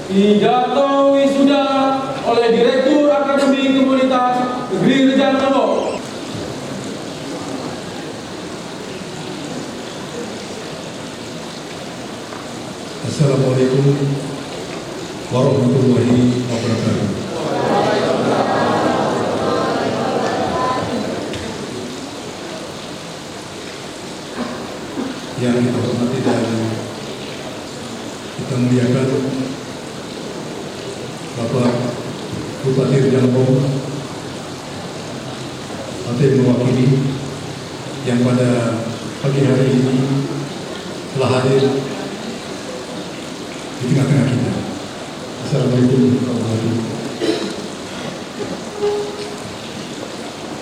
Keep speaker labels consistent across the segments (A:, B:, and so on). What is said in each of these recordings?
A: Pidato wisuda oleh Direktur Akademi Komunitas Negeri Rejang Lebong.
B: Assalamualaikum warahmatullahi wabarakatuh. Yang kita hormati dan kita muliakan Bapak Bupati Rejang Lebong atau yang mewakili yang pada pagi hari ini telah hadir di tengah-tengah kita. Assalamualaikum warahmatullahi wabarakatuh.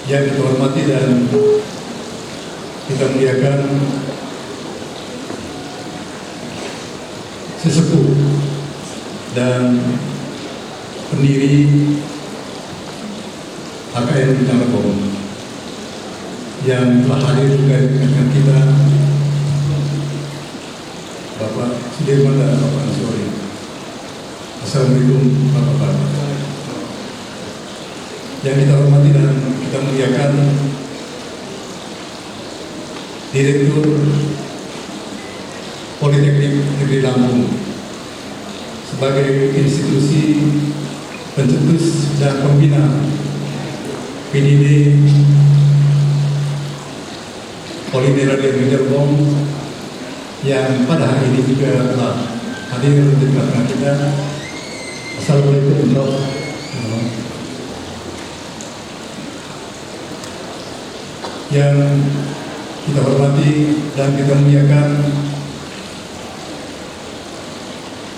B: Yang kita hormati dan kita muliakan sesepuh dan pendiri AKN Rejang Lebong yang telah hadir juga dengan kita, Bapak Sudirman dan Bapak Ansori. Assalamualaikum warahmatullahi wabarakatuh. Yang kita hormati dan kita muliakan Direktur Politeknik Negeri Lampung sebagai institusi pencetus dan pembina PDD Politeknik Negeri Lebong yang pada hari ini juga telah hadir di tengah-tengah kita. Assalamualaikum warahmatullahi wabarakatuh. Yang kita hormati dan kita muliakan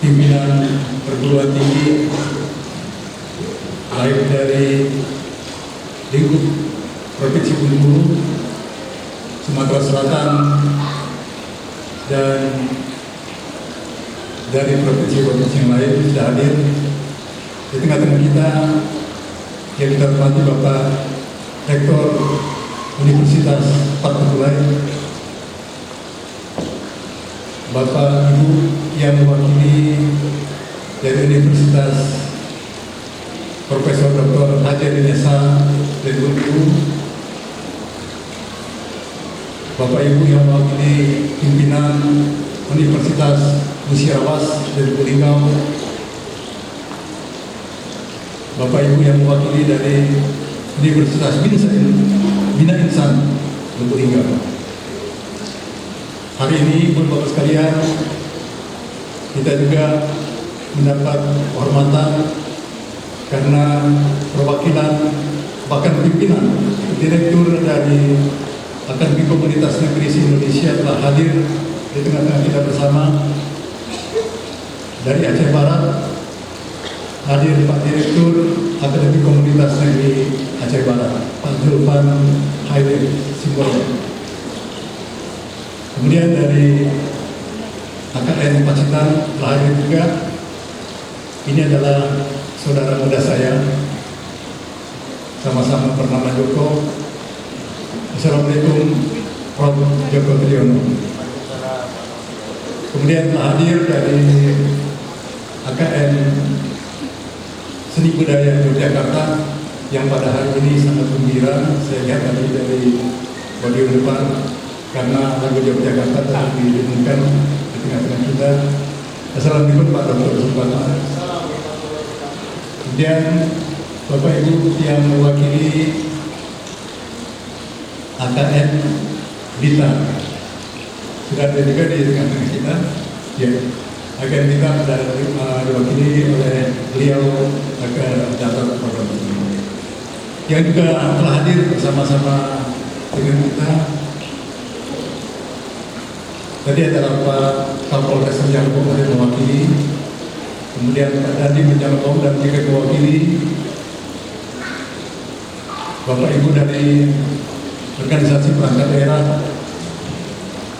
B: pimpinan perguruan tinggi baik dari lingkup Provinsi Bengkulu, Sumatera Selatan, dan dari provinsi-provinsi yang lain sudah hadir di tengah-tengah kita. Yang kita hormati Bapak Rektor Universitas Fatmawati, Bapak Ibu yang mewakili dari Universitas Profesor Dr. Hajar Inesa dari Bengkulu, Bapak Ibu yang mewakili pimpinan Universitas Musyawas dari Lubulingga, Bapak Ibu yang mewakili dari Universitas Bina Insan Lubulingga. Hari ini pun Bapak sekalian, kita juga mendapat kehormatan karena perwakilan bahkan pimpinan Direktur dari Akademi Komunitas Negeri Indonesia telah hadir di tengah-tengah kita bersama. Dari Aceh Barat hadir Pak Direktur Akademi Komunitas Negeri Aceh Barat, Pak Zulfan Haidar Simbolon. Kemudian dari AKN Pacitan telah hadir juga. Ini adalah saudara muda saya, sama-sama bernama Joko. Assalamualaikum Prof. Joko Triono. Kemudian telah hadir dari AKN Seni Budaya Yogyakarta yang pada hari ini sangat gembira. Saya lihat tadi dari podium depan karena lagu Yogyakarta telah didengarkan di tengah-tengah kita. Assalamualaikum Pak Dr. Subhana. Kemudian Bapak Ibu yang mewakili AKN Bita sudah ada juga di tengah-tengah kita. Ya, AKN Bita sudah diwakili oleh beliau agar datang program ini. Yang juga telah hadir bersama-sama dengan kita tadi adalah Pak Kapolres Rejang Lebong yang mewakili, kemudian Pak Dandim Rejang Lebong dan juga mewakili Bapak Ibu dari organisasi perangkat daerah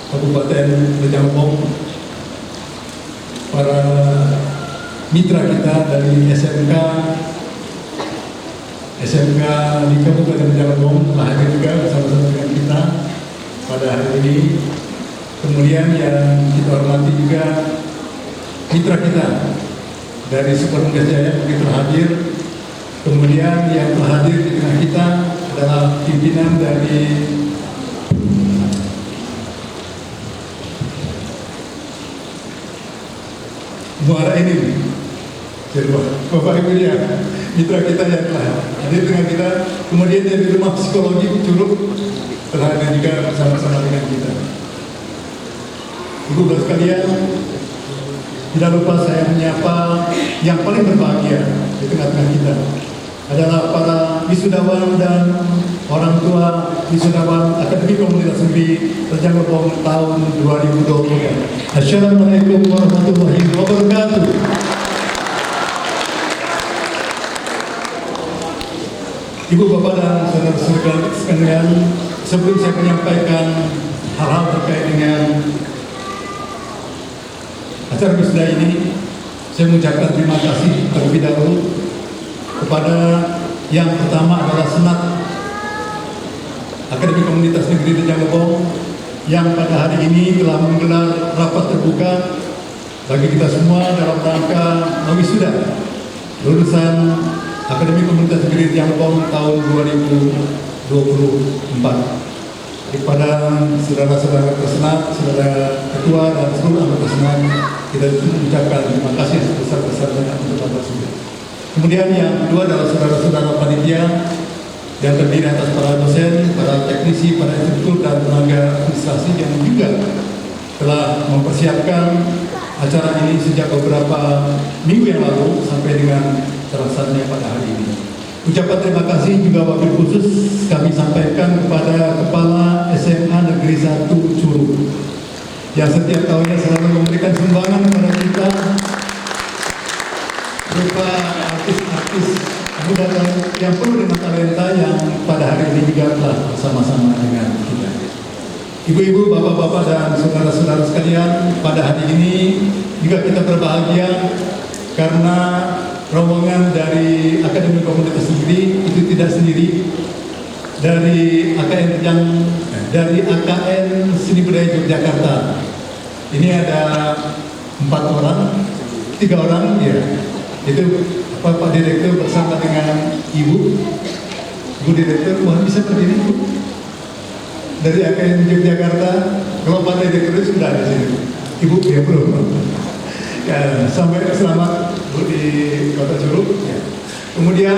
B: Kabupaten Rejang Lebong, para mitra kita dari SMK di Kabupaten Rejang Lebong telah hadir juga bersama-sama dengan kita pada hari ini. Kemudian yang kita hormati juga mitra kita dari Supernugas Jaya begitu hadir. Kemudian yang telah hadir di tengah kita adalah pimpinan dari Muara ini, Bapak Ibu ya, mitra kita yang telah hadir dengan kita. Kemudian dari Rumah Psikologi Curug telah hadir juga bersama-sama dengan kita. Ibu-ibu sekalian, tidak lupa saya menyapa yang paling berbahagia di tengah-tengah kita adalah para wisudawan dan orang tua wisudawan Akademi Komunitas Negeri Rejang Lebong tahun 2020. Assalamualaikum warahmatullahi wabarakatuh. Ibu bapak dan saudara-saudara sekalian, sebelum saya menyampaikan hal-hal terkait dengan acara wisuda ini, saya mengucapkan terima kasih terlebih dahulu kepada yang pertama adalah Senat Akademi Komunitas Negeri Rejang Lebong yang pada hari ini telah menggelar rapat terbuka bagi kita semua dalam rangka wisuda lulusan Akademi Komunitas Negeri Rejang Lebong tahun 2024. Kepada saudara-saudara Senat, saudara ketua dan seluruh anggota Senat, kita mengucapkan terima kasih sebesar-besarnya untuk hal tersebut. Kemudian yang kedua adalah saudara-saudara panitia yang terdiri atas para dosen, para teknisi, para instruktur dan tenaga administrasi yang juga telah mempersiapkan acara ini sejak beberapa minggu yang lalu sampai dengan terlaksananya pada hari ini. Ucapan terima kasih juga wabil khusus kami sampaikan kepada Kepala SMA Negeri 1 Curug yang setiap tahunnya selalu memberikan sumbangan kepada kita berupa artis-artis muda yang penuh dengan talenta yang pada hari ini juga telah bersama-sama dengan kita. Ibu-ibu, bapak-bapak dan saudara-saudara sekalian, pada hari ini juga kita berbahagia karena rombongan dari Akademi Komunitas Negeri itu tidak sendiri. Dari AKN Seni Budaya Yogyakarta ini ada 4 orang, 3 orang ya. Itu Pak Direktur bersama dengan Ibu Direktur, mohon bisa berdiri Bu. Dari AKN Yogyakarta, kalau Pak Direktur sudah ada di sini. Ibu ya belum. Ya, sampai selamat Bu di Kota Curug. Ya. Kemudian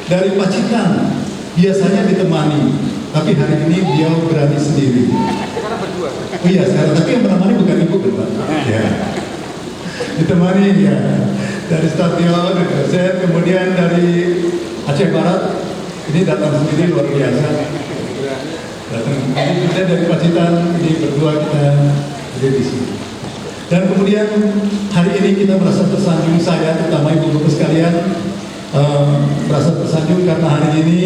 B: dari Pacitan biasanya ditemani, tapi hari ini dia berani sendiri.
C: Sekarang berdua.
B: Oh iya, sekarang tapi yang menemani bukan Ibu kan Pak? Ya. Ditemani ya dari stadion, dosen, kemudian dari Aceh Barat ini datang sendiri luar biasa. Datang, kemudian dari Pacitan ini berdua kita hadir di sini. Dan kemudian hari ini kita merasa tersanjung, saya terutama ibu-ibu sekalian merasa tersanjung karena hari ini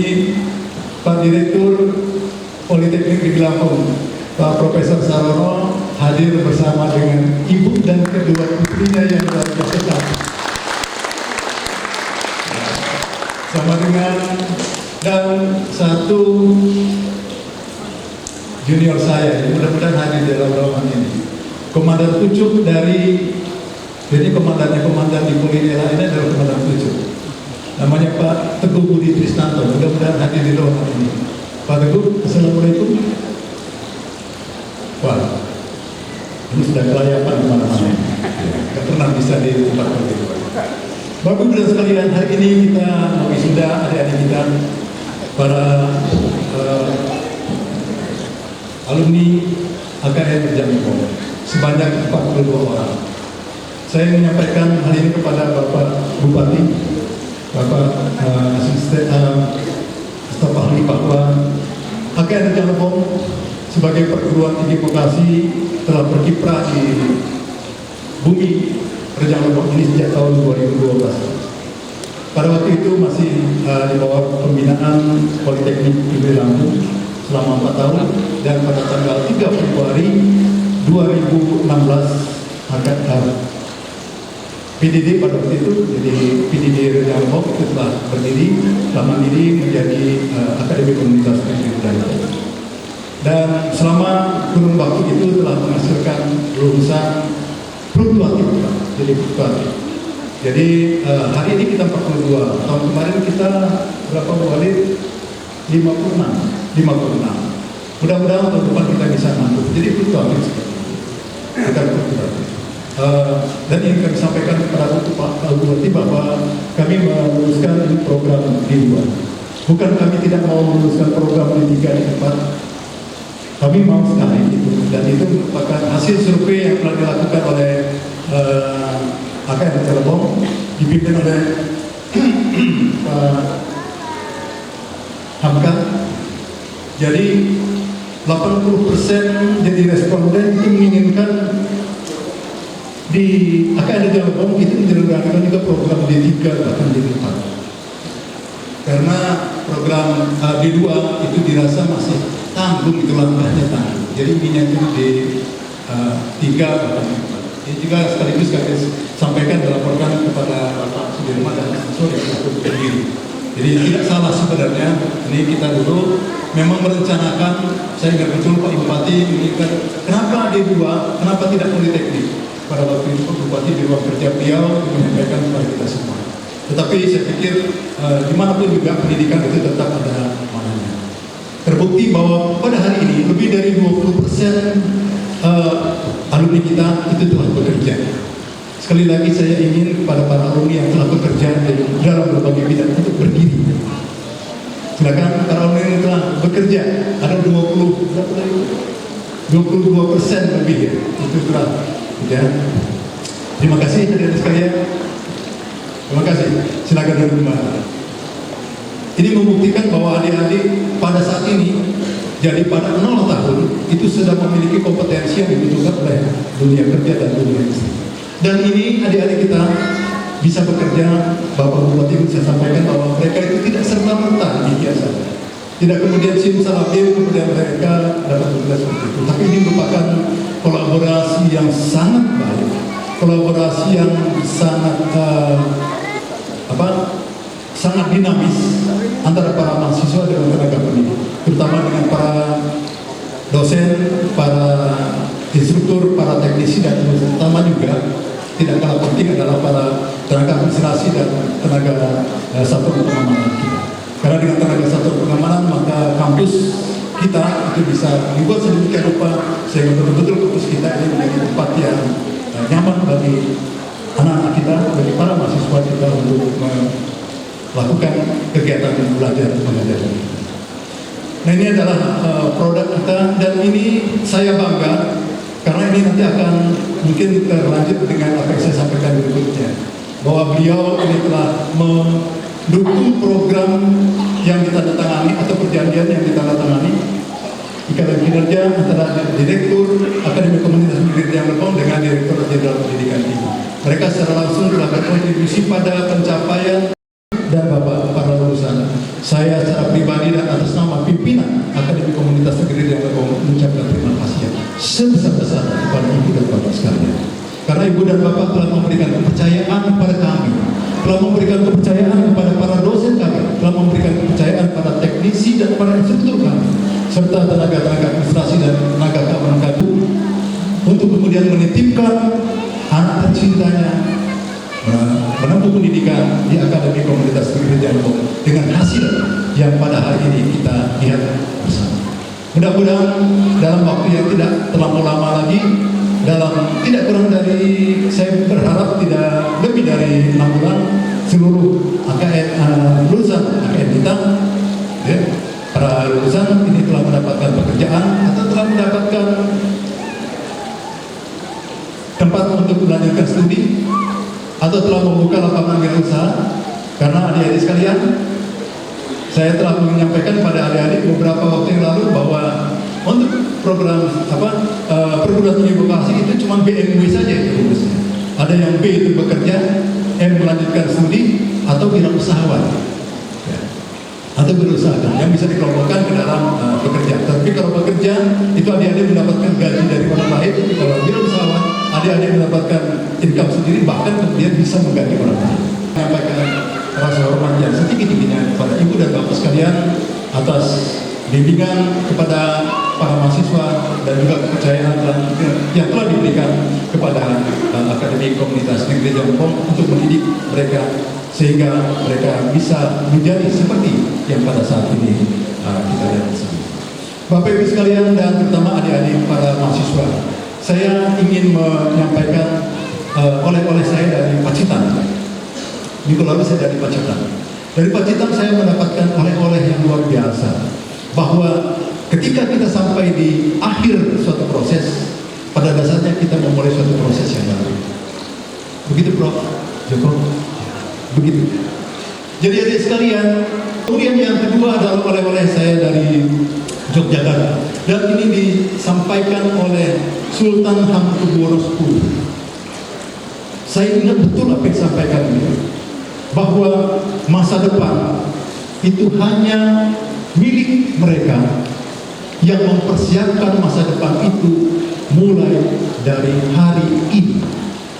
B: Pak Direktur Politeknik Negeri Lampung, Pak Profesor Sarono hadir bersama dengan ibu dan kedua putrinya yang luar biasa. Sama dengan dan satu junior saya, mudah-mudahan hadir dalam ruangan ini. Komandan Pucuk dari, jadi komandannya komandan di Polri ini adalah Komandan Pucuk. Namanya Pak Teguh Budi Trisnanto, mudah-mudahan hadir di ruangan ini. Pak Teguh, Assalamualaikum. Wah, ini sudah kelayapan kemana-mana. Tidak pernah bisa di tempat seperti itu. Bapak Ibu dan sekalian, hari ini kita wisuda adik-adik kita, para alumni AKN Rejang Lebong sebanyak 42 orang. Saya menyampaikan hal ini kepada Bapak Bupati, Bapak Asisten Staf Ahli bahwa AKN Rejang Lebong sebagai perguruan tinggi vokasi telah berkiprah di bumi Rejang Lebong ini sejak tahun 2012. Pada waktu itu masih di bawah pembinaan Politeknik Negeri Lampung selama 4 tahun, dan pada tanggal 3 Februari 2016 PDD pada waktu itu, jadi PDD Rejang Lebong itu telah berdiri, telah mandiri menjadi Akademi Komunitas Negeri Rejang Lebong. Dan selama kurun waktu itu telah menghasilkan lulusan fluktuatif, jadi fluktuatif. Jadi hari ini kita 42, tahun kemarin kita berapa kali? 56. Mudah-mudahan tahun depan kita bisa mampu. Jadi fluktuatif seperti itu. Kita fluktuatif. Dan yang kami sampaikan kepada Pak Bupati bahwa kami meneruskan program di luar. Bukan kami tidak mau meneruskan program di 3 di 4. Kami mau sekali itu. Dan itu merupakan hasil survei yang telah dilakukan oleh AKN Cirebon, dipimpin oleh Pak Hamka. Jadi 80% jadi responden itu menginginkan di AKN Cirebon itu menyelenggarakan juga program D3 bahkan D4. Karena program D2 itu dirasa masih tanggung, itu langkahnya tanggung. Jadi minyak itu di 3 bahkan D4. Ini juga sekaligus kami sampaikan dalam program kepada Bapak Sudirman dan sore untuk berdiri. Jadi tidak salah sebenarnya. Ini kita dulu memang merencanakan. Saya ingat betul Pak Bupati menginginkan kenapa D2, kenapa tidak politeknik. Pada waktu itu Pak Bupati di ruang kerja beliau menyampaikan kepada kita semua. Tetapi saya pikir dimanapun juga pendidikan itu tetap ada mananya. Terbukti bahwa pada hari ini lebih dari 20% alumni kita itu telah bekerja. Sekali lagi saya ingin kepada para alumni yang telah bekerja dalam berbagai bidang untuk berdiri. Silakan para alumni yang telah bekerja, ada 22% lebih ya, itu telah ya. Terima kasih hadirin sekalian. Terima kasih. Silakan duduk kembali. Ini membuktikan bahwa adik-adik pada saat ini, jadi pada 0 tahun itu sudah memiliki kompetensi yang dibutuhkan oleh dunia kerja dan dunia industri. Dan ini adik-adik kita bisa bekerja. Bapak Bupati bisa sampaikan bahwa mereka itu tidak serta-merta biasa. Tidak kemudian simsalabim kemudian mereka dapat bekerja seperti itu. Tapi ini merupakan kolaborasi yang sangat baik, kolaborasi yang sangat sangat dinamis antara para mahasiswa dengan tenaga pendidik, terutama dengan para dosen, para instruktur, para teknisi, dan terutama juga tidak kalah penting adalah para tenaga administrasi dan tenaga satuan pengamanan kita. Karena dengan tenaga satuan pengamanan maka kampus kita itu bisa dibuat sedemikian rupa sehingga betul-betul kampus kita ini menjadi tempat yang nyaman bagi anak-anak kita, bagi para mahasiswa kita untuk melakukan kegiatan belajar mengajar. Nah, ini adalah produk kita, dan ini saya bangga karena ini nanti akan mungkin terlanjut dengan apa yang saya sampaikan berikutnya, bahwa beliau ini telah mendukung program yang ditandatangani atau perjanjian yang ditandatangani ikatan kinerja antara Direktur Akademi Komunitas Pendidikan Cirebon dengan Direktur Jenderal Pendidikan Tinggi. Mereka secara langsung telah berkontribusi pada pencapaian. Dan Bapak para lulusan, saya secara pribadi dan atas nama pimpinan Akademi Komunitas Negeri Cirebon mengucapkan terima kasih yang sebesar-besarnya kepada Ibu dan Bapak sekalian. Karena Ibu dan Bapak telah memberikan kepercayaan kepada kami, telah memberikan kepercayaan kepada para dosen kami, telah memberikan kepercayaan pada teknisi dan para instruktur kami, serta tenaga-tenaga administrasi dan tenaga keamanan kami, untuk kemudian menitipkan anak tercintanya menempuh pendidikan di Akademi Komunitas Negeri Cirebon dengan hasil yang pada hari ini kita lihat bersama. Mudah-mudahan dalam waktu yang tidak terlalu lama lagi, dalam tidak kurang dari, saya berharap tidak lebih dari 6 bulan, seluruh AKN lulusan AKN kita, ya, para lulusan ini telah mendapatkan pekerjaan atau telah mendapatkan tempat untuk melanjutkan studi, atau telah membuka lapangan wirausaha. Karena adik-adik sekalian, saya telah menyampaikan pada adik-adik beberapa waktu yang lalu bahwa untuk program perguruan tinggi vokasi itu cuma BMW saja itu lulusnya. Ada yang B itu bekerja, M melanjutkan studi, atau wirausahawan, ya, atau berusaha yang bisa dikelompokkan ke dalam bekerja. Tapi kalau bekerja itu adik-adik mendapatkan gaji dari orang lain. Tapi kalau wirausahawan, adik-adik mendapatkan income sendiri, bahkan kemudian bisa mengganti orang lain. Menyampaikan rasa hormat yang setinggi-tingginya kepada Ibu dan Bapak sekalian atas bimbingan kepada para mahasiswa dan juga kepercayaan yang telah diberikan kepada Akademi Akademi Komunitas Negeri Jampong untuk mendidik mereka sehingga mereka bisa menjadi seperti yang pada saat ini kita lihat di sini. Bapak Ibu sekalian dan terutama adik-adik para mahasiswa, saya ingin menyampaikan oleh-oleh saya dari Pacitan. Minggu lalu saya dari Pacitan. Dari Pacitan saya mendapatkan oleh-oleh yang luar biasa, bahwa ketika kita sampai di akhir suatu proses, pada dasarnya kita memulai suatu proses yang baru. Begitu Prof. Joko? Begitu. Jadi adik sekalian, kemudian yang kedua adalah oleh-oleh saya dari Yogyakarta, dan ini disampaikan oleh Sultan Hamengkubuwono X. Saya ingat betul apa yang disampaikan ini, bahwa masa depan itu hanya milik mereka yang mempersiapkan masa depan itu mulai dari hari ini,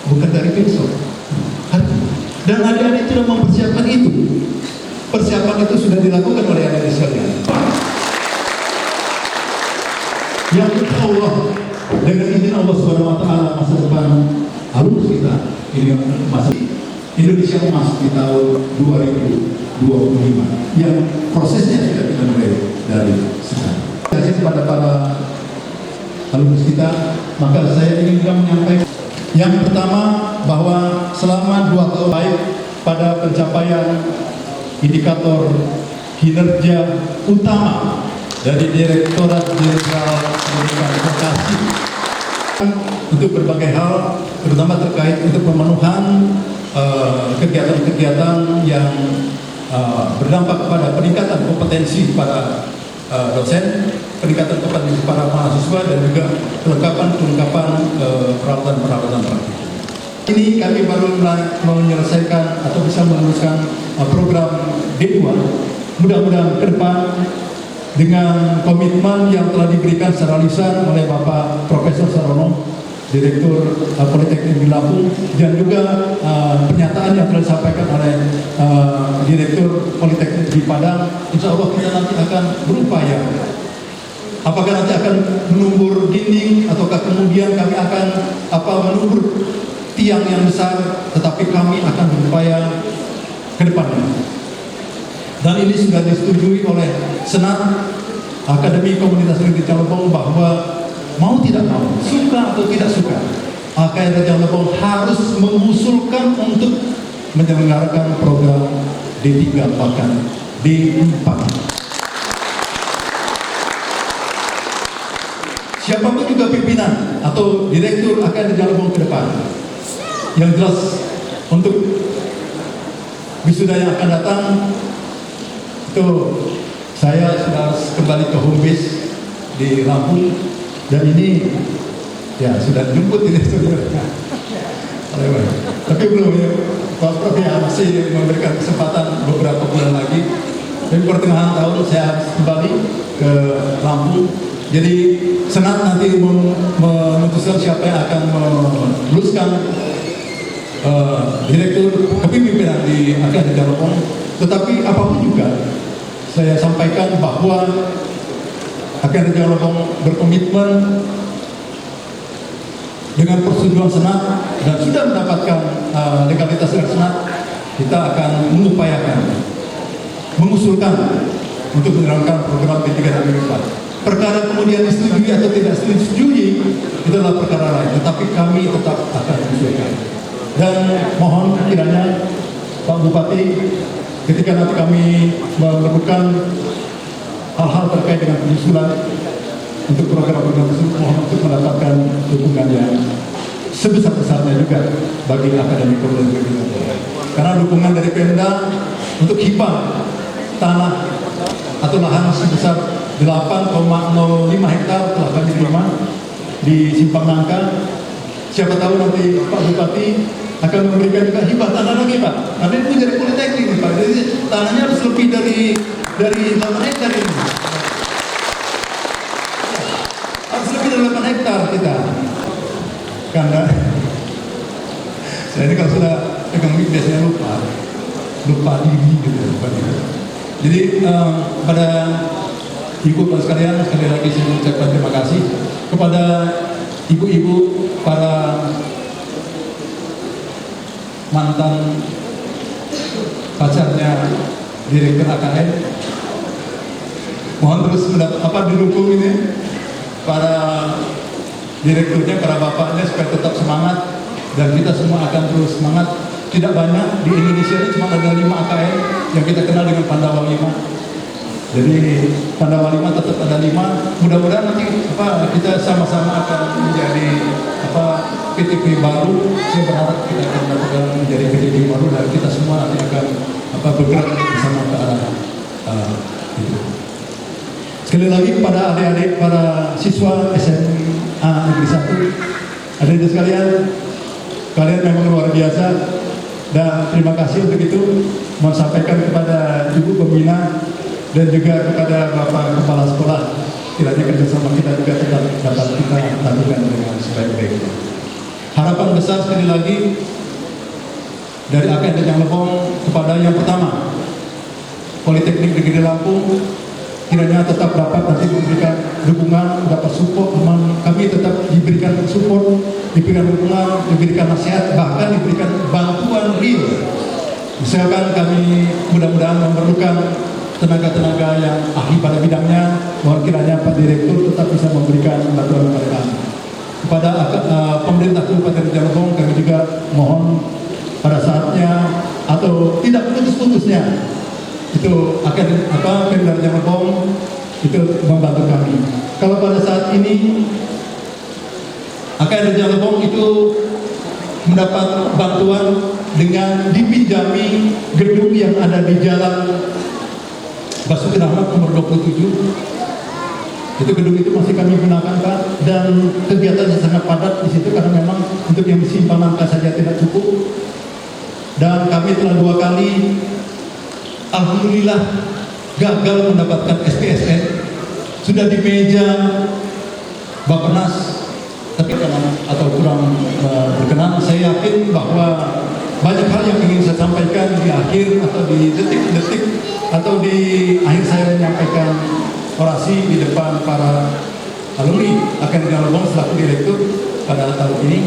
B: bukan dari besok. Hari ini. Dan adik-adik sudah mempersiapkan itu. Persiapan itu sudah dilakukan oleh adik-adik sekalian. Yang insya Allah dengan izin Allah Subhanahu Wa Taala masa depan alumnus kita ini masa Indonesia Emas di tahun 2025 yang prosesnya sudah kita mulai dari sekarang. Terima kasih kepada para alumnus kita, maka saya ingin juga menyampaikan yang pertama bahwa selama 2 tahun baik pada pencapaian indikator kinerja utama dari Direktorat Jenderal Pendidikan Vokasi untuk berbagai hal, terutama terkait untuk pemenuhan kegiatan-kegiatan yang berdampak kepada peningkatan kompetensi para dosen, peningkatan kompetensi para mahasiswa, dan juga kelengkapan peralatan-peralatan praktik. Ini kami baru menyelesaikan atau bisa meluluskan program D2. Mudah-mudahan ke depan dengan komitmen yang telah diberikan secara lisan oleh Bapak Profesor Sarono, Direktur Politeknik di Lampung, dan juga pernyataan yang telah disampaikan oleh Direktur Politeknik di Padang, insya Allah kita nanti akan berupaya. Apakah nanti akan menumbur dinding, ataukah kemudian kami akan menumbur tiang yang besar, tetapi kami akan berupaya ke depannya. Dan ini sudah disetujui oleh Senat Akademi Komunitas Negeri Jampong bahwa mau tidak mau, suka atau tidak suka, AKR Jampong harus mengusulkan untuk menyelenggarakan program D3 bahkan D4. Siapapun juga pimpinan atau direktur AKR Jampong ke depan, yang jelas untuk wisuda yang akan datang itu saya sudah harus kembali ke home base di Lampung, dan ini ya sudah dijemput di studio. Tapi belum ya, Pak Prof ya masih memberikan kesempatan beberapa bulan lagi. Tapi pertengahan tahun saya harus kembali ke Lampung. Jadi Senat nanti memutuskan siapa yang akan meluluskan direktur kepemimpinan di AKR Jampong. Tetapi apapun juga, saya sampaikan bahwa AKR Jampong berkomitmen dengan persetujuan Senat dan sudah mendapatkan legalitas dari Senat. Kita akan mengupayakan, mengusulkan untuk menjalankan program D3 dan D4. Perkara kemudian disetujui atau tidak disetujui itu adalah perkara lain, tetapi kami tetap akan mengusulkan. Dan mohon kiranya Pak Bupati, ketika nanti kami memerlukan hal-hal terkait dengan penyusulan untuk program-program tersebut, mohon untuk mendapatkan dukungan yang sebesar-besarnya juga bagi Akademi Komunitas Negeri. Karena dukungan dari Pemda untuk hibah tanah atau lahan sebesar 8,05 hektar telah kami terima di Simpang Nangka. Siapa tahu nanti Pak Bupati akan memberikan juga hibah tanah lagi Pak. Karena itu jadi politeknik nih Pak. Jadi tanahnya harus lebih dari 8 hektar ini. Harus lebih dari 8 hektar kita. Karena saya ini kalau sudah pegang mic biasanya lupa diri gitu. Jadi pada ibu bapak sekalian, sekali lagi saya mengucapkan terima kasih kepada ibu-ibu para mantan pacarnya Direktur AKN. Mohon terus didukung ini para direkturnya, para bapaknya supaya tetap semangat, dan kita semua akan terus semangat. Tidak banyak di Indonesia ini, cuma ada 5 AKN yang kita kenal dengan Pandawa 5. Jadi Pandawa 5 tetap ada 5. Mudah-mudahan nanti kita sama-sama akan menjadi PTP baru. Saya berharap kita akan menjadi PTP baru dan kita semua nanti akan bergerak bersama ke arah itu. Sekali lagi pada adik-adik, para siswa SMA Negeri 1, adik-adik sekalian, kalian memang luar biasa, dan terima kasih untuk itu. Mau sampaikan kepada Ibu Pembina dan juga kepada Bapak Kepala Sekolah, kiranya kerjasama kita juga tetap dapat kita lakukan dengan sebaik-baiknya. Harapan besar sekali lagi dari AKN Rejang Lebong kepada yang pertama, Politeknik Negeri Lampung, kiranya tetap dapat nanti memberikan dukungan, dapat support, kami tetap diberikan support, diberikan dukungan, diberikan nasihat, bahkan diberikan bantuan real. Misalkan kami mudah-mudahan memerlukan tenaga-tenaga yang ahli pada bidangnya, mohon kiranya Pak Direktur tetap bisa memberikan bantuan kepada kami. Kepada pemerintah Kabupaten Rejang Lebong, kami juga mohon pada saatnya atau tidak putus-putusnya itu akan Pemda Rejang Lebong itu membantu kami. Kalau pada saat ini AKN Rejang Lebong itu mendapat bantuan dengan dipinjami gedung yang ada di Jalan Basuki Rahmat nomor 27. Itu gedung itu masih kami gunakan, Pak, dan kegiatannya sangat padat di situ karena memang untuk yang simpanan kas saja tidak cukup. Dan kami telah 2 kali alhamdulillah gagal mendapatkan SPSN. Sudah di meja Bappenas, tapi atau kurang berkenan. Saya yakin bahwa banyak hal yang ingin saya sampaikan di akhir atau di detik-detik atau di akhir saya menyampaikan orasi di depan para alumni AKN Rejang Lebong selaku direktur pada tahun ini.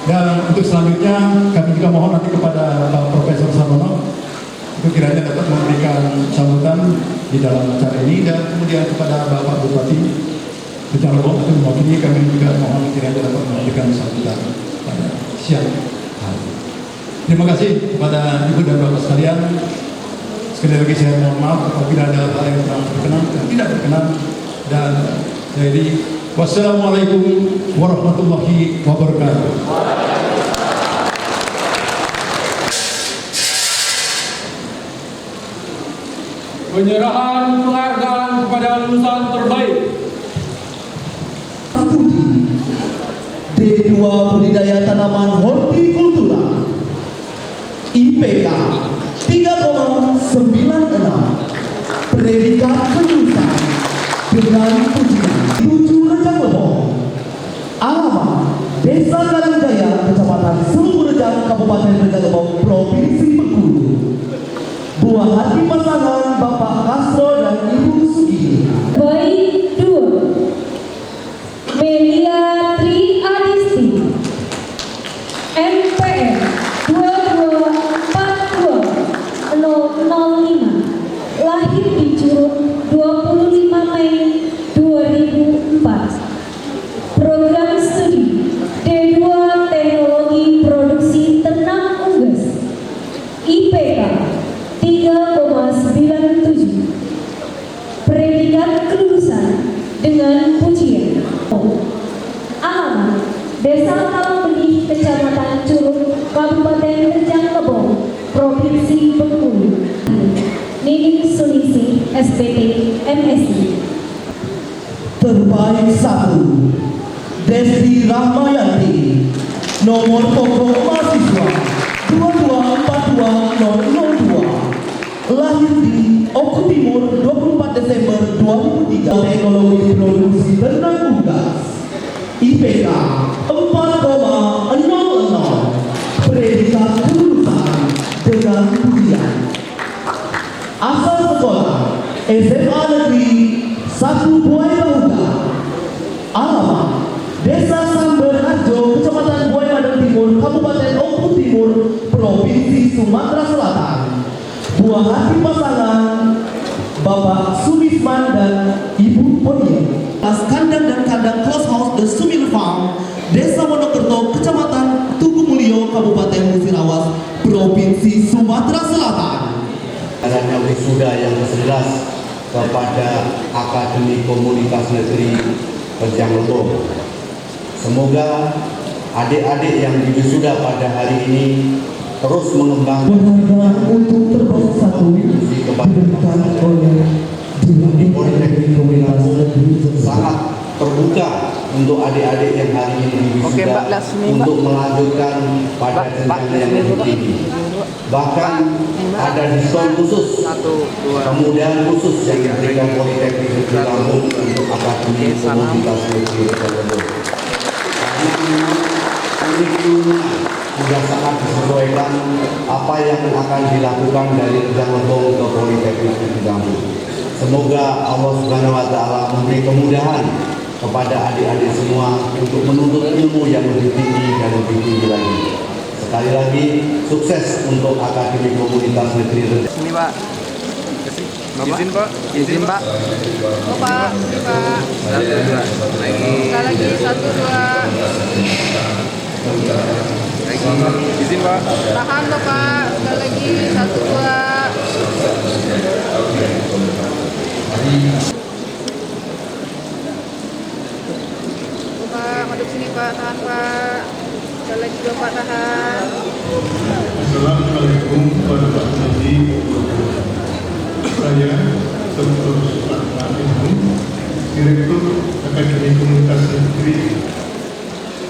B: Dan untuk selanjutnya kami juga mohon nanti kepada Pak Profesor Sarwono itu kiranya dapat memberikan sambutan di dalam acara ini, dan kemudian kepada Bapak Bupati Rejang Lebong itu mewakili, kami juga mohon kiranya dapat memberikan sambutan pada siang hari. Terima kasih kepada Ibu dan Bapak sekalian. Sekali lagi saya mohon maaf apabila ada hal yang kurang berkenan dan tidak berkenan, dan jadi wassalamualaikum warahmatullahi wabarakatuh.
A: Penyerahan penghargaan kepada lulusan terbaik.
C: D2 Budidaya Tanaman Hortikultura, IPK 3,96, predikat kelulusan dengan ujian 7 Rejang Lebong, alamat Desa Karangjaya, Kecamatan Seluru Rejang, Kabupaten Rejang Lebong, Provinsi Bengkulu. Buah hati pasangan Bapak Kasro dan Ibu Sugi.
D: Baik 2 Melia Tri Adisti, MPR 2242-005, lahir di Curug 25 Mei 2004. Program studi D2 Teknologi Produksi Tenang Unggas, IPK 3,97, predikat kelulusan dengan pujian. Alamat Desa Kalambedi, Kecamatan Curug, Kabupaten Rejang Lebong, Provinsi Bengkulu. Nining Sunisi, SPT, MSI.
C: Terbaik 1, Desti Rahmayanti, nomor pokok mahasiswa 2242002, lahir di Oku Timur 24 Desember 2003, Teknologi Produksi Tenang Unggas, IPK 4,00, predikat kelulusan dengan ujian. Asal sekolah SMA Negeri 1 Buai Bahuga, alamat Desa Samber Harjo, Kecamatan Buai Madang Timur, Kabupaten Oku Timur, Provinsi Sumatera Selatan, buah hati pasangan Bapak Sumisman dan Ibu Ponia. Kandang dan kandang close house The Sumil Farm, Desa Wonokerto, Kecamatan Tugu Mulyo, Kabupaten Musirawas, Provinsi Sumatera Selatan.
E: Adanya wisuda yang ke-11 kepada Akademi Komunitas Negeri Rejang Lebong. Semoga adik-adik yang diwisuda pada hari ini terus mengembangkan
C: Penghargaan untuk terbaik satu diberikan oleh Direktur Akademi Komunitas Negeri
E: sangat terbuka untuk adik-adik yang hari ini diwisuda untuk melanjutkan pada jenjang yang lebih tinggi. Bahkan ada diskon khusus, kemudahan khusus yang diberikan Politeknik Negeri Lampung untuk Akademi Komunitas Negeri Rejang Lebong. Kurikulumnya sudah sangat disesuaikan apa yang akan dilakukan dari Rejang Lebong ke Politeknik Negeri Lampung. Semoga Allah Subhanahu wa Ta'ala memberi kemudahan kepada adik-adik semua untuk menuntut ilmu yang lebih tinggi dan lebih tinggi lagi. Sekali lagi, sukses untuk Akademi Komunitas Negeri Rejang.
F: Ini Pak. Izin Pak. Izin Pak.
G: Oh Pak, ini Pak. Sekali lagi, 1, 2.
F: Izin Pak.
G: Tahan loh Pak, sekali lagi, 1, 2. Pak, madep sini Pak, tahan Pak. Sekali lagi 2 Pak, tahan.
B: Assalamualaikum warahmatullahi wabarakatuh. Saya Dr. Sultan Ilmu, Direktur Akademi Komunitas Negeri.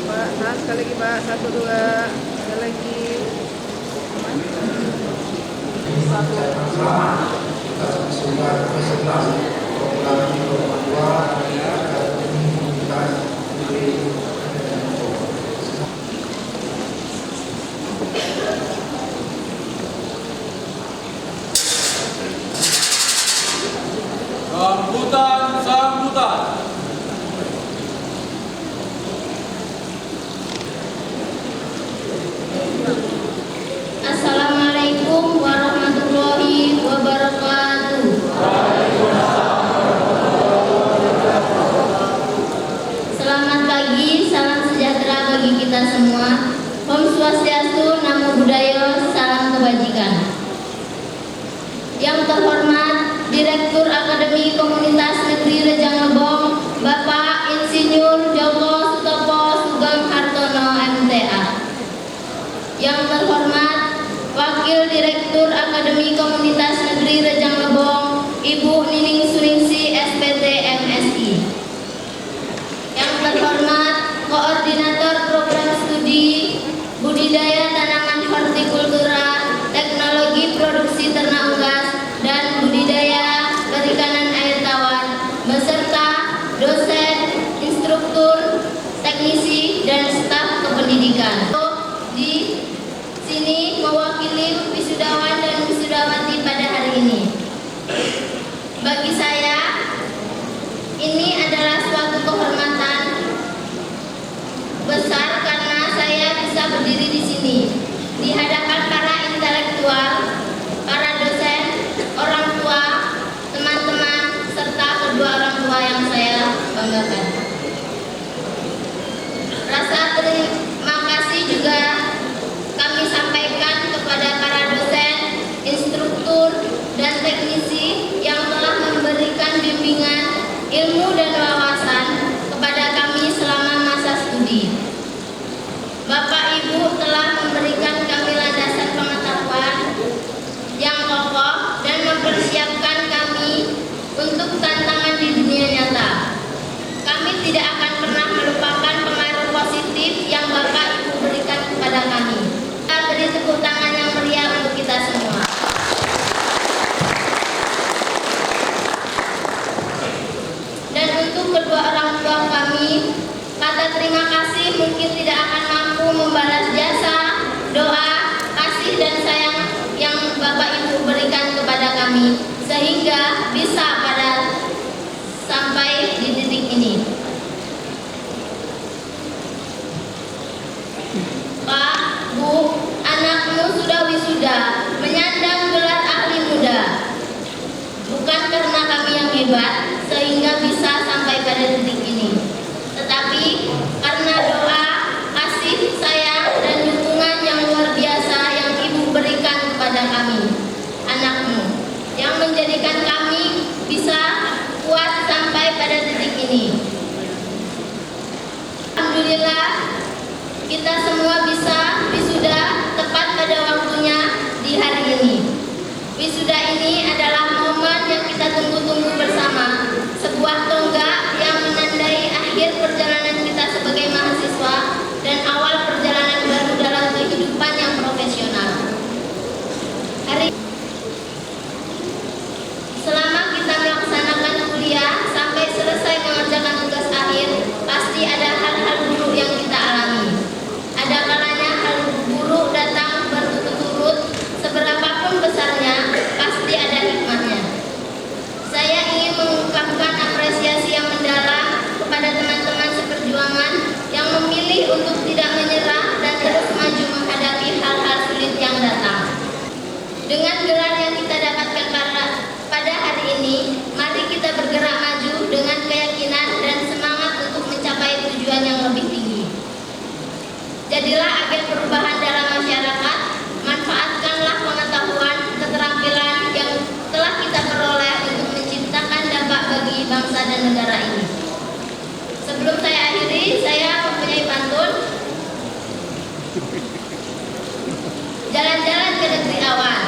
G: Pak, tahan sekali lagi Pak, 1, 2. Sekali lagi.
A: Sambutan, sambutan.
H: Assalamualaikum warahmatullahi wabarakatuh. Selamat pagi, salam sejahtera bagi kita semua. Om Swastiastu, Namo Buddhaya, salam kebajikan. Yang terhormat Direktur Akademi Komunitas Negeri Rejang Lebong, Bapak Insinyur Joko Sutopo Sugeng Hartono MTA. Yang terhormat Wakil Direktur Akademi Komunitas Negeri Rejang Lebong, Ibu Nining Suningsi SPT MSI. Yang terhormat Koordinator Program Studi Budidaya Tanaman Hortikultura, Teknologi Produksi Ternak Unggas, dan Budidaya Perikanan Air Tawar, beserta dosen, instruktur, teknisi, dan staf kependidikan. Di sini mewakili wisudawan dan wisudawati pada hari ini. Bagi saya, ini adalah suatu kehormatan besar karena saya bisa berdiri di sini di hadapan para intelektual, para dosen, orang tua, teman-teman, serta kedua orang tua yang saya banggakan. Rasa terima kasih juga kami sampaikan kepada para dosen, instruktur, dan teknisi yang telah memberikan bimbingan, ilmu, dan wawasan kepada kami selama masa studi. Bapak Ibu telah memberikan kami landasan pengetahuan yang kokoh dan mempersiapkan kami untuk tantangan di dunia nyata. Kami tidak akan pernah melupakan pengaruh positif yang Bapak Ibu berikan kepada kami. Kita beri tepuk tangan yang meriah untuk kita semua. Dan untuk kedua orang tua kami, kata terima kasih mungkin tidak akan mampu membalas jasa, doa, kasih, dan sayang yang Bapak Ibu berikan kepada kami, sehingga bisa pada sampai di titik ini. Semoga kita semua bisa wisuda tepat pada waktunya di hari ini. Wisuda ini adalah momen yang kita tunggu-tunggu bersama, sebuah tonggak yang menandai akhir perjalanan kita sebagai mahasiswa dan awal perjalanan baru dalam kehidupan yang profesional. Selama kita melaksanakan kuliah sampai selesai mengerjakan tugas akhir, pasti ada hal-hal buruk yang kita alami. Ada kalanya hal buruk datang berturut-turut, seberapapun besarnya, pasti ada hikmahnya. Saya ingin mengungkapkan apresiasi yang mendalam kepada teman-teman seperjuangan yang memilih untuk tidak menyerah dan terus maju menghadapi hal-hal sulit yang datang. Dengan gelar yang kita dapatkan pada hari ini, mari kita bergerak maju dengan keyakinan dan semangat untuk mencapai tujuan yang lebih tinggi. Jadilah agen perubahan dalam masyarakat, manfaatkanlah pengetahuan, keterampilan yang telah kita peroleh untuk menciptakan dampak bagi bangsa dan negara ini. Sebelum saya akhiri, saya mempunyai pantun. Jalan-jalan ke negeri awan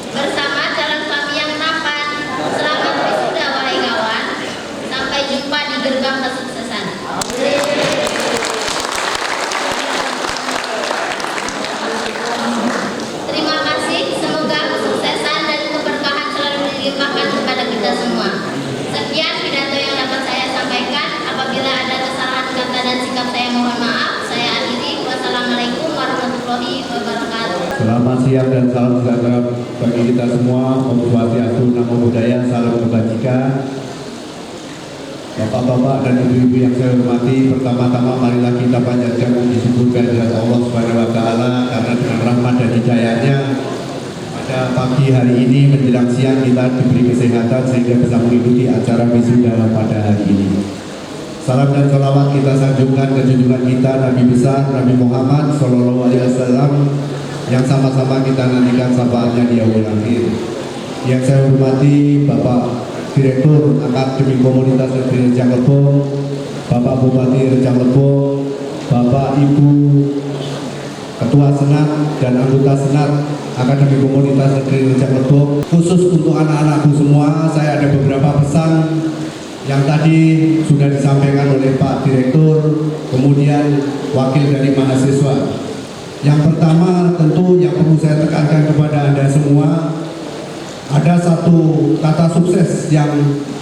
H: bersama calon suami yang tampan. Selamat wisuda wahai kawan. Sampai jumpa di gerbang kesuksesan. Terima kasih. Semoga kesuksesan dan keberkahan selalu dilimpahkan kepada kita semua. Sekian pidato yang dapat saya sampaikan. Apabila ada kesalahan kata dan sikap saya mohon maaf. Saya akhiri. Wassalamualaikum warahmatullahi wabarakatuh.
I: Selamat siang dan salam sejahtera bagi kita semua. Om Swastiastu, Namo Buddhaya, salam kebajikan. Bapak-bapak dan ibu-ibu yang saya hormati, pertama-tama marilah kita panjatkan puji syukur kehadirat Allah Subhanahu wa taala karena dengan rahmat dan hidayahnya pada pagi hari ini menjelang siang kita diberi kesehatan sehingga bisa mengikuti acara wisuda pada hari ini. Salam dan salawat kita sanjungkan ke junjungan kita Nabi besar Nabi Muhammad Sallallahu Alaihi Wasallam yang sama-sama kita nantikan syafaatnya di yaumul akhir. Yang saya hormati Bapak Direktur Akademi Komunitas Negeri Rejang Lebong, Bapak Bupati Rejang Lebong, Bapak Ibu Ketua Senat dan anggota Senat Akademi Komunitas Negeri Rejang Lebong. Khusus untuk anak-anakku semua, saya ada beberapa pesan yang tadi sudah disampaikan oleh Pak Direktur, kemudian wakil dari mahasiswa. Yang pertama tentu yang perlu saya tekankan kepada Anda semua, ada satu kata sukses yang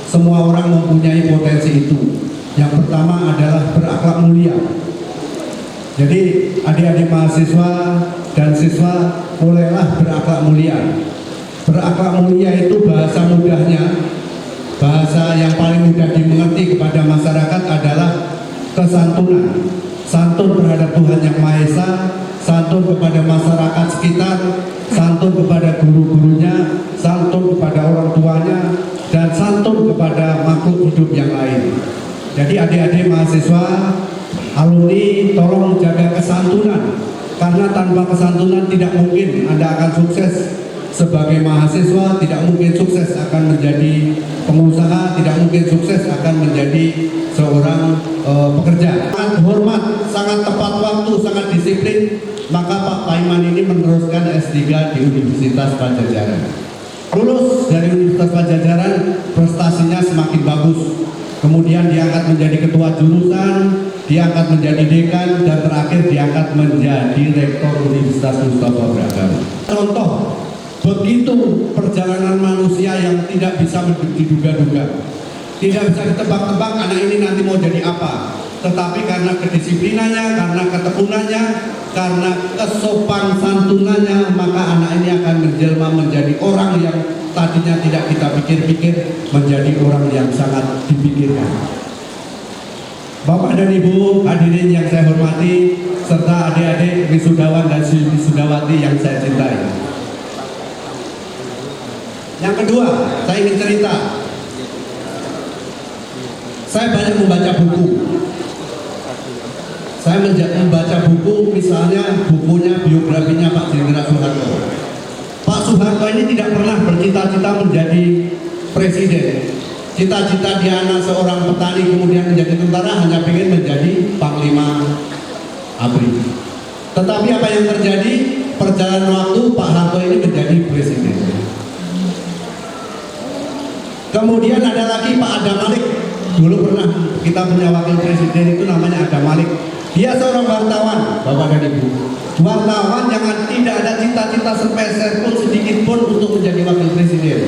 I: semua orang mempunyai potensi itu. Yang pertama adalah berakhlak mulia. Jadi adik-adik mahasiswa dan siswa bolehlah berakhlak mulia. Berakhlak mulia itu bahasa mudahnya, bahasa yang paling mudah dimengerti kepada masyarakat adalah kesantunan. Santun terhadap Tuhan Yang Maha Esa, santun kepada masyarakat sekitar, santun kepada guru-gurunya, santun kepada orang tuanya, dan santun kepada makhluk hidup yang lain. Jadi adik-adik mahasiswa, alumni, tolong jaga kesantunan, karena tanpa kesantunan tidak mungkin Anda akan sukses sebagai mahasiswa, tidak mungkin sukses akan menjadi pengusaha, tidak mungkin sukses akan menjadi seorang pekerja. Sangat hormat, sangat tepat waktu, sangat disiplin, maka Pak Paiman ini meneruskan S3 di Universitas Padjadjaran. Lulus dari Universitas Padjadjaran, prestasinya semakin bagus. Kemudian diangkat menjadi ketua jurusan, diangkat menjadi dekan, dan terakhir diangkat menjadi rektor Universitas Mustafa Beragam. Contoh, begitu perjalanan manusia yang tidak bisa diduga-duga. Tidak bisa ditebak-tebak anak ini nanti mau jadi apa. Tetapi karena kedisiplinannya, karena ketekunannya, karena kesopan santunannya, maka anak ini akan menjelma menjadi orang yang tadinya tidak kita pikir-pikir, menjadi orang yang sangat dipikirkan. Bapak dan Ibu hadirin yang saya hormati, serta adik-adik wisudawan dan wisudawati yang saya cintai. Yang kedua, saya ingin cerita. Saya banyak membaca buku. Saya membaca buku, misalnya bukunya biografinya Pak Jenderal Soeharto. Pak Soeharto ini tidak pernah bercita-cita menjadi presiden. Cita-cita dia anak seorang petani kemudian menjadi tentara, hanya ingin menjadi Panglima ABRI. Tetapi apa yang terjadi? Perjalanan waktu Pak Harto ini menjadi presiden. Kemudian ada lagi Pak Adam Malik. Dulu pernah kita punya wakil presiden itu namanya Adam Malik. Dia seorang wartawan, Bapak dan Ibu. Wartawan yang tidak ada cita-cita sepeser pun sedikit pun untuk menjadi wakil presiden.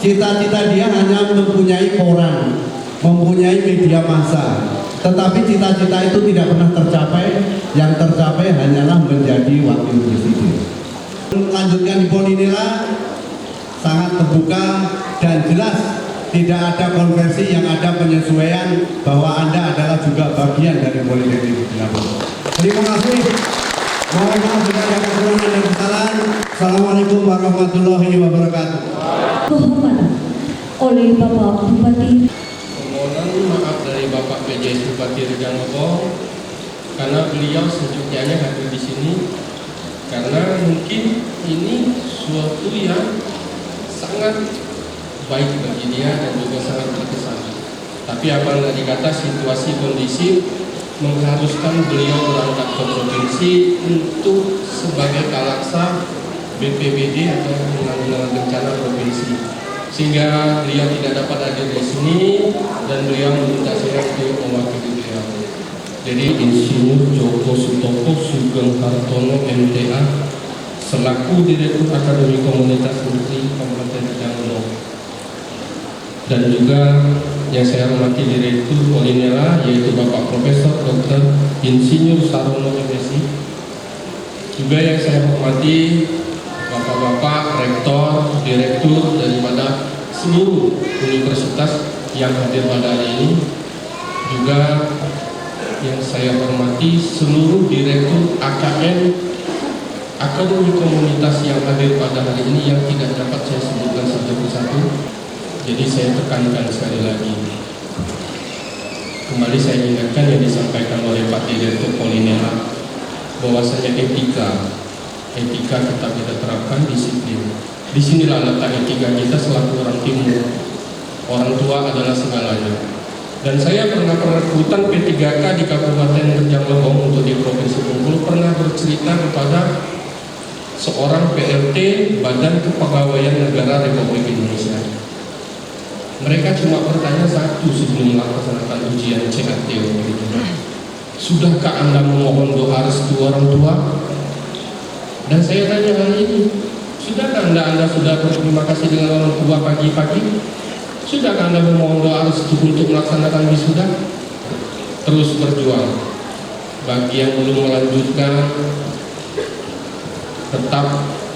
I: Cita-cita dia hanya mempunyai koran, mempunyai media massa. Tetapi cita-cita itu tidak pernah tercapai. Yang tercapai hanyalah menjadi wakil presiden. Melanjutkan di Polinela sangat terbuka dan jelas, tidak ada konversi, yang ada penyesuaian bahwa Anda adalah juga bagian dari Politeknik Singapura. Terima kasih. Mohon maaf jika ada kekurangan dan kesalahan. Assalamualaikum warahmatullahi wabarakatuh.
D: Kehormatan oleh Bapak Bupati.
A: Permohonan maaf dari Bapak PJ Bupati Rejang Lebong karena beliau sejujurnya hadir di sini karena mungkin ini suatu yang sangat baik bagi dia dan juga sangat berkesan. Tapi apa yang dikata situasi kondisi mengharuskan beliau berangkat ke provinsi untuk sebagai kalaksa BPBD atau penanggulangan bencana provinsi, sehingga beliau tidak dapat hadir di sini dan beliau meminta saya untuk mewakili beliau. Jadi Insinyur Joko Sutopo Sugeng Hartono MTA selaku Direktur Akademi Komunitas Industri Kabupaten Rejang Lebong, dan juga yang saya hormati Direktur Polinela yaitu Bapak Profesor Dr. Insinyur Sarono MSI, juga yang saya hormati Bapak-bapak Rektor, Direktur daripada seluruh universitas yang hadir pada hari ini, juga yang saya hormati seluruh Direktur AKM Akademi Komunitas yang hadir pada hari ini yang tidak dapat saya sebutkan satu persatu. Jadi saya tekankan sekali lagi, kembali saya ingatkan yang disampaikan oleh Pak Direktur Polinela, bahwasanya etika tetap kita terapkan, disiplin. Disinilah letak etika kita selaku orang timur. Orang tua adalah segalanya. Dan saya pernah hutan P3K di Kabupaten Rejang Lebong untuk di Provinsi Bengkulu pernah bercerita kepada seorang PLT Badan Kepegawaian Negara Republik Indonesia. Mereka cuma bertanya satu sebelum melaksanakan ujian CAT waktu itu. Sudahkah Anda memohon doa restu orang tua? Dan saya tanya hari ini, sudahkah Anda sudah berterima kasih dengan orang tua pagi-pagi? Sudahkah Anda memohon doa restu untuk melaksanakan wisuda? Terus berjuang. Bagi yang belum melanjutkan, tetap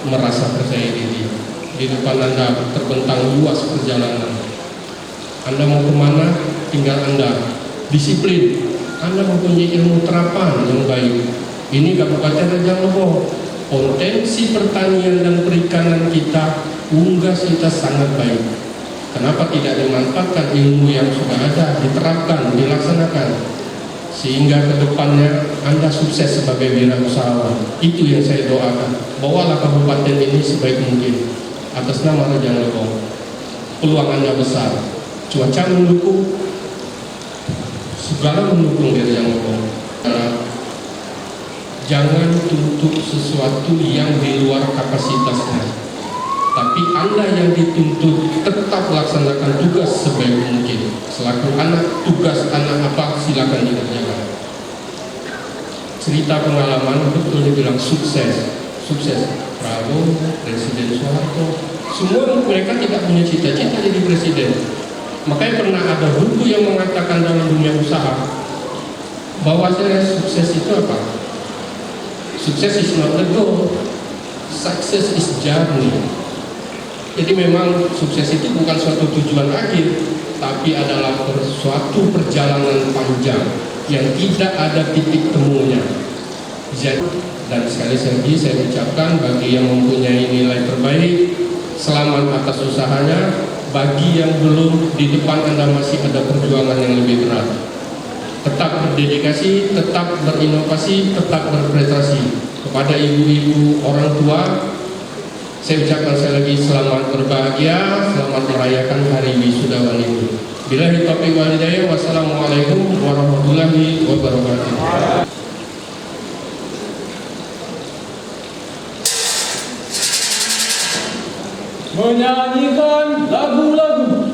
A: merasa percaya diri. Di depan Anda terbentang luas perjalanan. Anda mau kemana? Tinggal Anda. Disiplin. Anda mempunyai ilmu terapan yang baik. Ini Kabupaten Rejang Lebong. Potensi pertanian dan perikanan kita, unggas kita sangat baik. Kenapa tidak dimanfaatkan ilmu yang sudah ada, diterapkan, dilaksanakan, sehingga kedepannya Anda sukses sebagai wirausahawan. Itu yang saya doakan. Bawalah kabupaten ini sebaik mungkin atas nama Rejang Lebong. Peluang Anda besar, cuaca mendukung, segala mendukung di Rejang Lebong. Jangan tuntut sesuatu yang di luar kapasitasnya, tapi Anda yang dituntut tetap laksanakan tugas sebaik mungkin. Selaku anak, tugas anak apa silakan dikerjakan. Cerita pengalaman betul dibilang sukses Prabowo, Presiden Soeharto, semua mereka tidak punya cita-cita jadi presiden. Makanya pernah ada buku yang mengatakan dalam dunia usaha bahwa sukses itu apa? Sukses is not the goal, success is journey. Jadi memang sukses itu bukan suatu tujuan akhir, tapi adalah suatu perjalanan panjang yang tidak ada titik temunya. Dan sekali lagi saya ucapkan bagi yang mempunyai nilai terbaik, selamat atas usahanya. Bagi yang belum, di depan Anda masih ada perjuangan yang lebih berat. Tetap berdedikasi, tetap berinovasi, tetap berprestasi. Kepada ibu-ibu orang tua, Saya ucapkan sekali lagi selamat berbahagia, selamat merayakan hari wisudawan ini. Billahi taufiq wal hidayah. Wassalamualaikum warahmatullahi wabarakatuh.
J: Menyanyikan lagu-lagu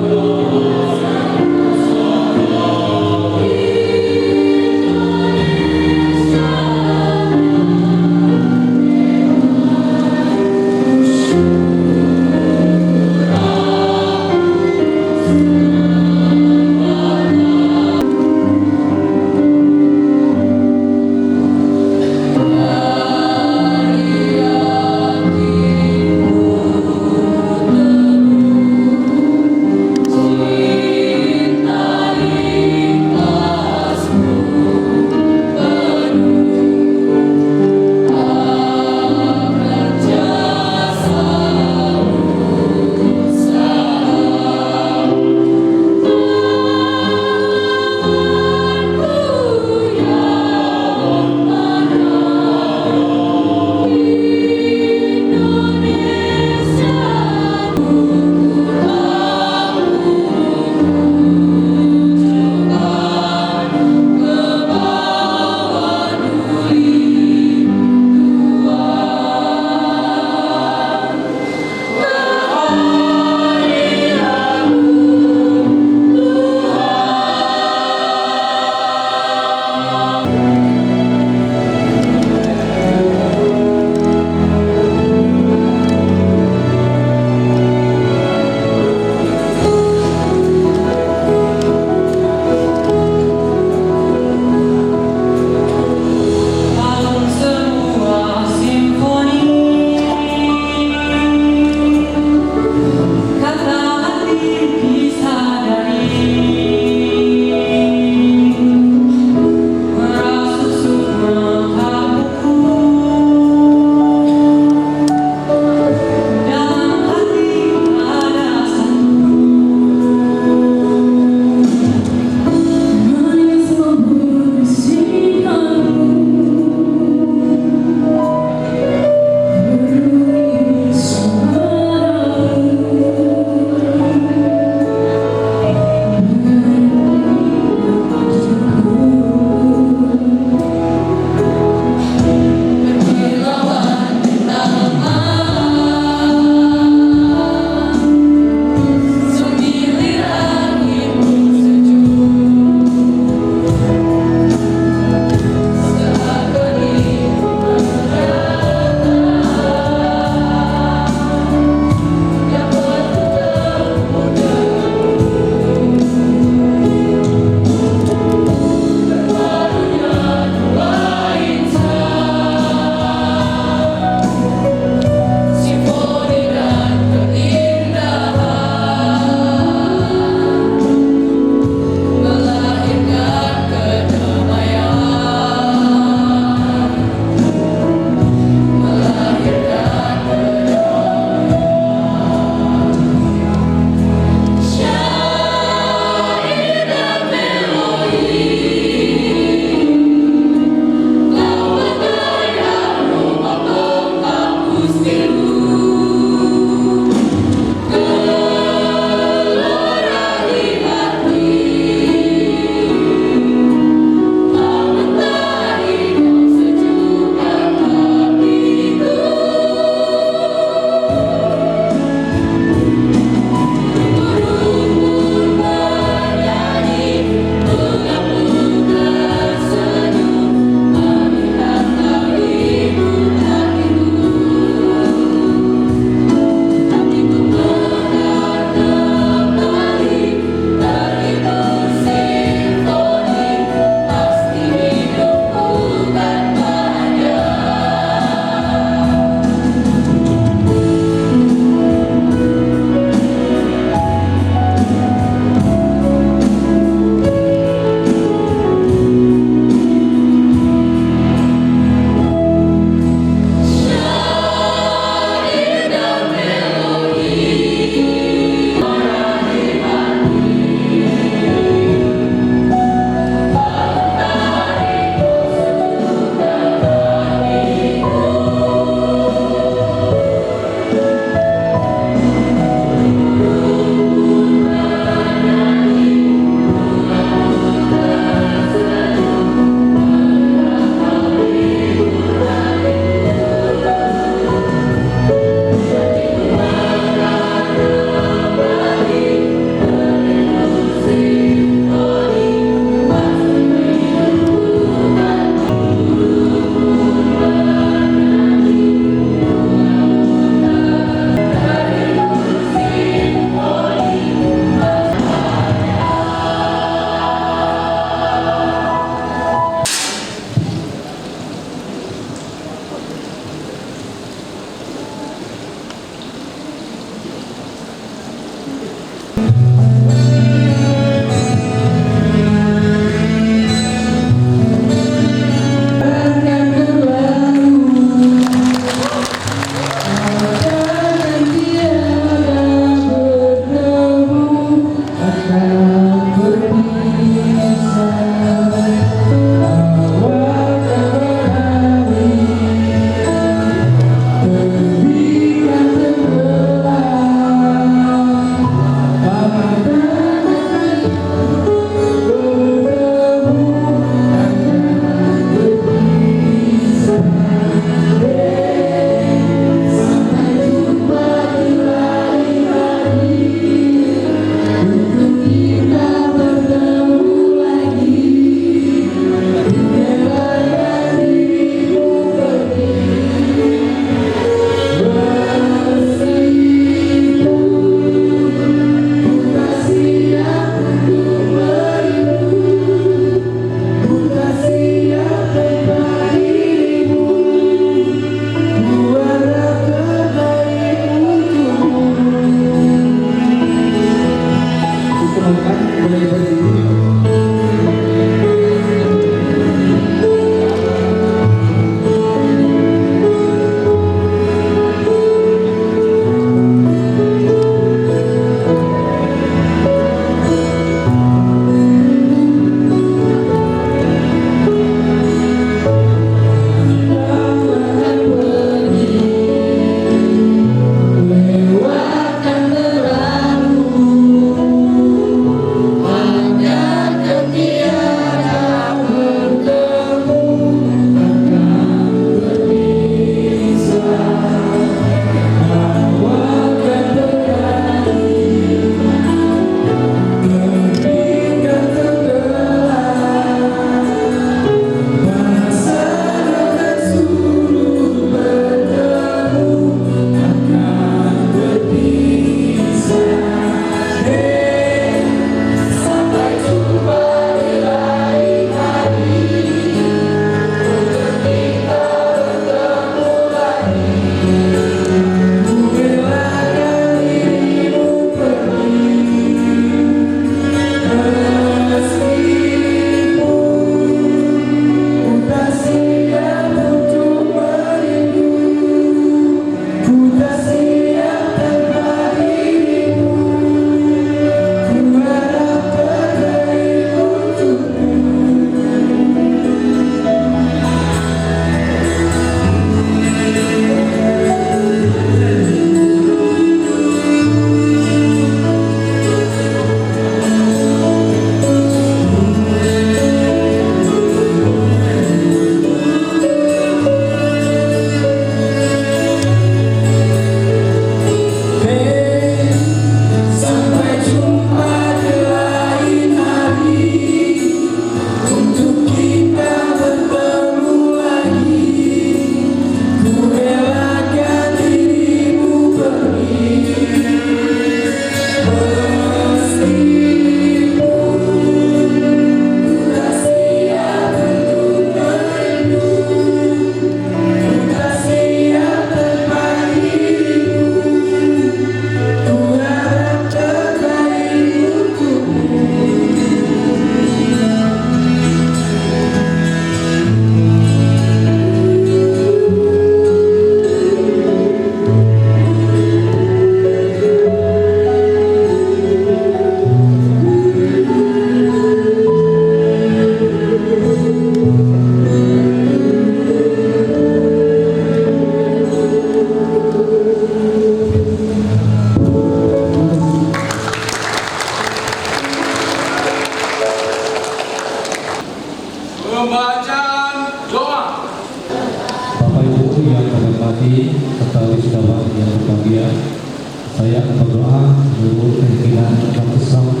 K: Saya berdoa seluruh pimpinan umat Islam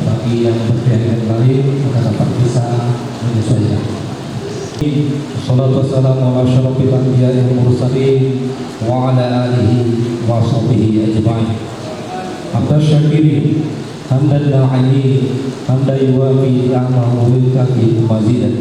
K: bagi yang berkeyakinan lain agar dapat bisa menyesuaikan. Salatu wassalamu ala asyrafil anbiya'i wal mursalin wa ala alihi wa sahbihi ajma'in. Hamdan syakirin, hamdan da'ali, hamdan yuwafi ni'amahu wa yukafi mazidan.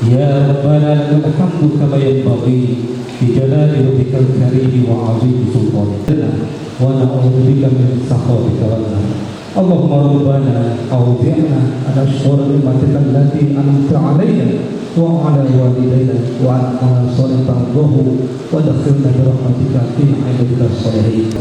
K: Ya Rabbana lakal hamdu kama yanbaghi bi jalali wajhikal karim wa 'azimi sultanik. Wa na'udzubika min sakhatika wa nar. Allahumma rabbana awzi'na an nashkura ni'matika allati an'amta 'alaina wa 'ala walidayna wa an sallallahu wa dakhilna bi rahmatika fi ibadika sholihin.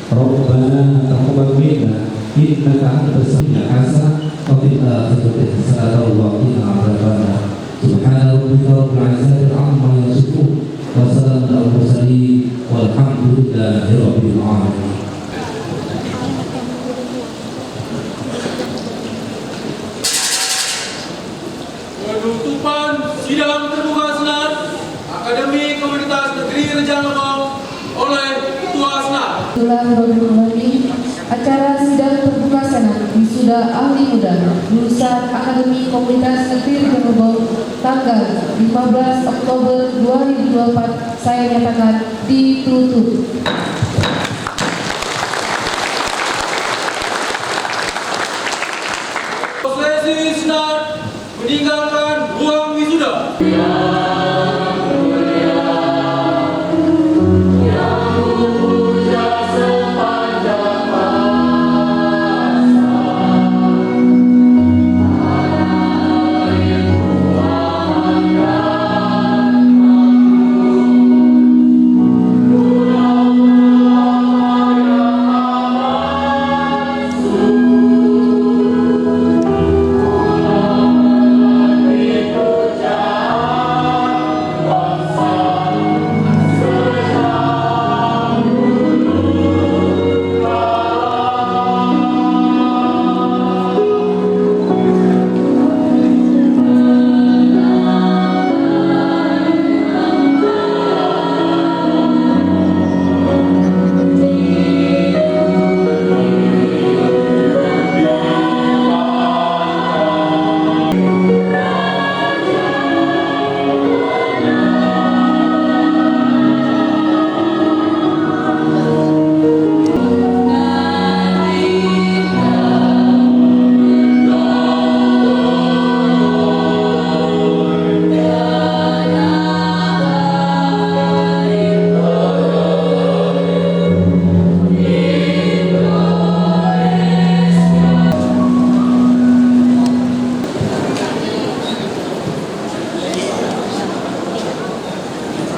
K: Rabbana taqabbal minna إنك أنت السميع الحسن وفي الآخرة حسنة وقنا عذاب النار سبحان ربك رب العزة عما يصفون وسلام على المرسلين والحمد لله رب العالمين.
J: Penutupan sidang terbuka Senat Akademi Komunitas Negeri Rejang Lebong oleh Ketua Senat.
L: Bismillahirrahmanirrahim. Acara sidang terbuka Senat wisuda ahli muda lulusan Akademi Komunitas Negeri Rejang Lebong tanggal 15 Oktober 2024 saya nyatakan ditutup.
J: Sesi Senat meninggalkan ruang wisuda.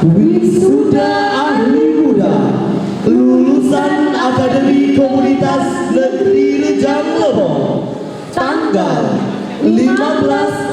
C: Wisuda ahli muda lulusan Akademi Komunitas Negeri Rejang Lebong tanggal 15